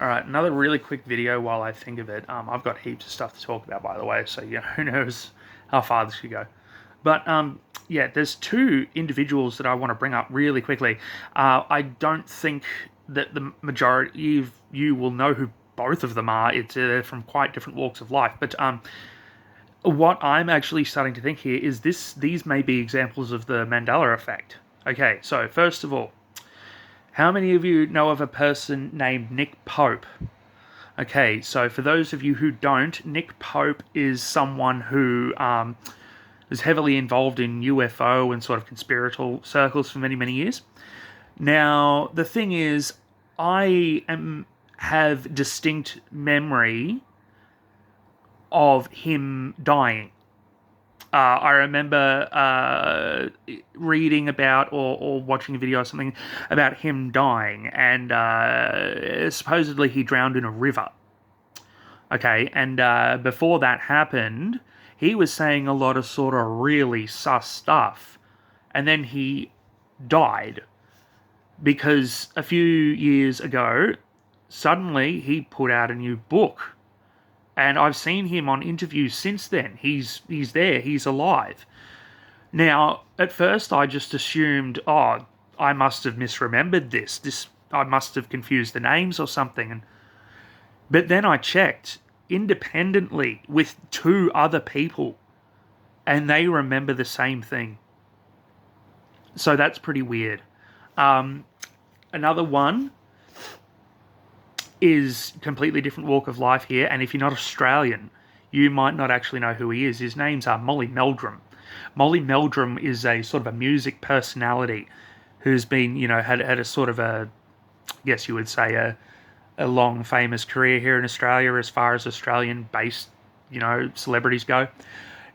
All right, another really quick video while I think of it. I've got heaps of stuff to talk about, by the way, so who knows how far this could go. But yeah, there's two individuals that I want to bring up really quickly. I don't think that the majority of you will know who both of them are. It's from quite different walks of life. But what I'm actually starting to think here is these may be examples of the Mandela effect. Okay, so first of all, how many of you know of a person named Nick Pope? Okay, so for those of you who don't, Nick Pope is someone who is heavily involved in UFO and sort of conspiratorial circles for many, many years. Now, the thing is, have distinct memory of him dying. I remember reading about or watching a video or something about him dying, and supposedly he drowned in a river. Okay, and before that happened, he was saying a lot of sort of really sus stuff, and then he died because a few years ago, suddenly he put out a new book. And I've seen him on interviews since then. He's there. He's alive. Now, at first, I just assumed, oh, I must have misremembered this. I must have confused the names or something. But then I checked independently with two other people, and they remember the same thing. So that's pretty weird. Another one is completely different walk of life here, and if you're not Australian, you might not actually know who he is. His name's Molly Meldrum. Molly Meldrum is a sort of a music personality who's been, had a sort of a, I guess you would say, a long famous career here in Australia as far as Australian-based, celebrities go.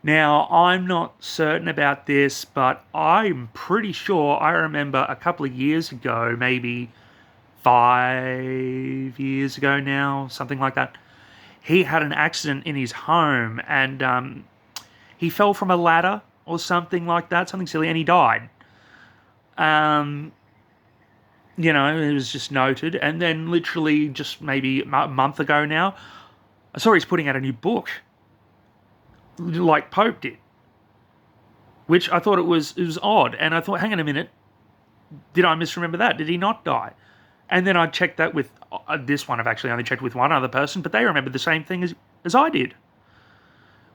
Now, I'm not certain about this, but I'm pretty sure I remember a couple of years ago, maybe 5 years ago now, something like that, he had an accident in his home, and he fell from a ladder or something like that, something silly, and he died. It was just noted, and then literally just maybe a month ago now, I saw he's putting out a new book, like Pope did, which I thought it was odd, and I thought, hang on a minute, did I misremember that? Did he not die? And then I checked that with this one. I've actually only checked with one other person, but they remembered the same thing as I did,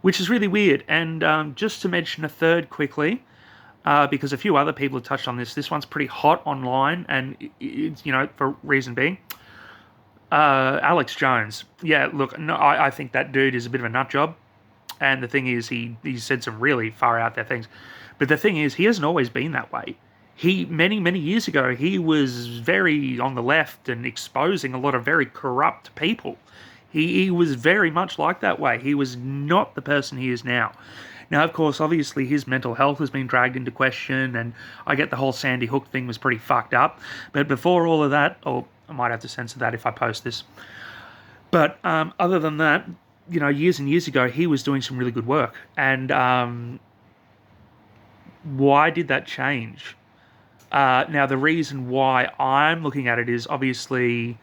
which is really weird. And just to mention a third quickly, because a few other people have touched on this. This one's pretty hot online, and it's, for reason being, Alex Jones. Yeah, look, no, I think that dude is a bit of a nut job, and the thing is, he said some really far out there things. But the thing is, he hasn't always been that way. Many years ago, he was very on the left and exposing a lot of very corrupt people. He was very much like that way. He was not the person he is now. Now, of course, obviously, his mental health has been dragged into question, and I get the whole Sandy Hook thing was pretty fucked up. But before all of that, or I might have to censor that if I post this. But other than that, years and years ago, he was doing some really good work. And why did that change? Now, the reason why I'm looking at it is obviously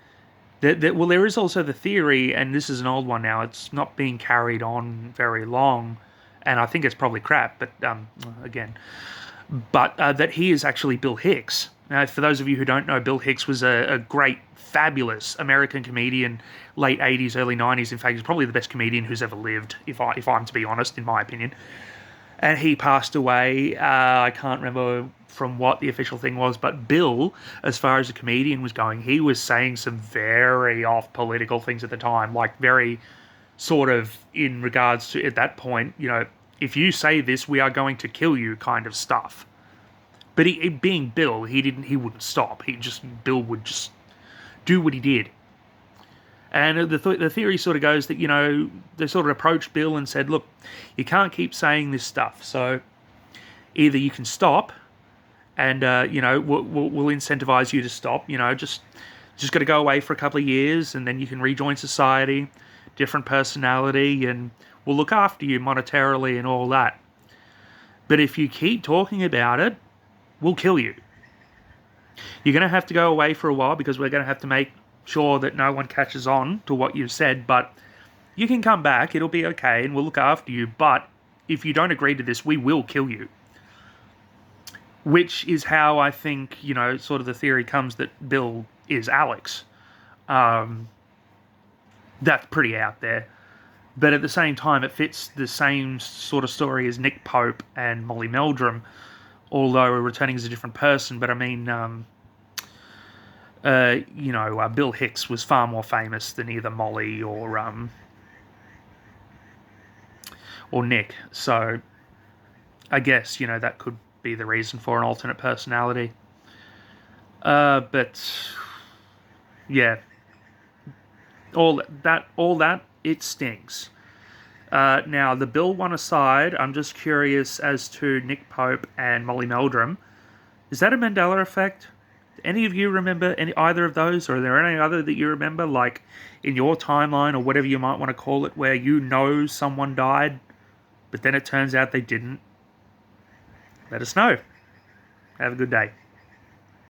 that there is also the theory, and this is an old one now, it's not being carried on very long, and I think it's probably crap, but that he is actually Bill Hicks. Now, for those of you who don't know, Bill Hicks was a great, fabulous American comedian, late 80s, early 90s. In fact, he's probably the best comedian who's ever lived, if I'm to be honest, in my opinion. And he passed away. I can't remember from what the official thing was, but Bill, as far as a comedian was going, he was saying some very off political things at the time, like very sort of in regards to, at that point, if you say this, we are going to kill you kind of stuff. But he being Bill, he wouldn't stop. Bill would just do what he did. And the theory sort of goes that, they sort of approached Bill and said, look, you can't keep saying this stuff. So either you can stop and, we'll incentivize you to stop. Just got to go away for a couple of years and then you can rejoin society, different personality, and we'll look after you monetarily and all that. But if you keep talking about it, we'll kill you. You're going to have to go away for a while because we're going to have to make sure that no one catches on to what you've said, but you can come back, it'll be okay, and we'll look after you, but if you don't agree to this, we will kill you. Which is how I think, sort of the theory comes that Bill is Alex. That's pretty out there. But at the same time, it fits the same sort of story as Nick Pope and Molly Meldrum, although returning as a different person. But I mean, Bill Hicks was far more famous than either Molly or Nick. So I guess, that could be the reason for an alternate personality. But yeah, all that, it stings. Now, the Bill one aside, I'm just curious as to Nick Pope and Molly Meldrum. Is that a Mandela effect? Any of you remember either of those, or are there any other that you remember, like in your timeline or whatever you might want to call it, where someone died, but then it turns out they didn't? Let us know. Have a good day.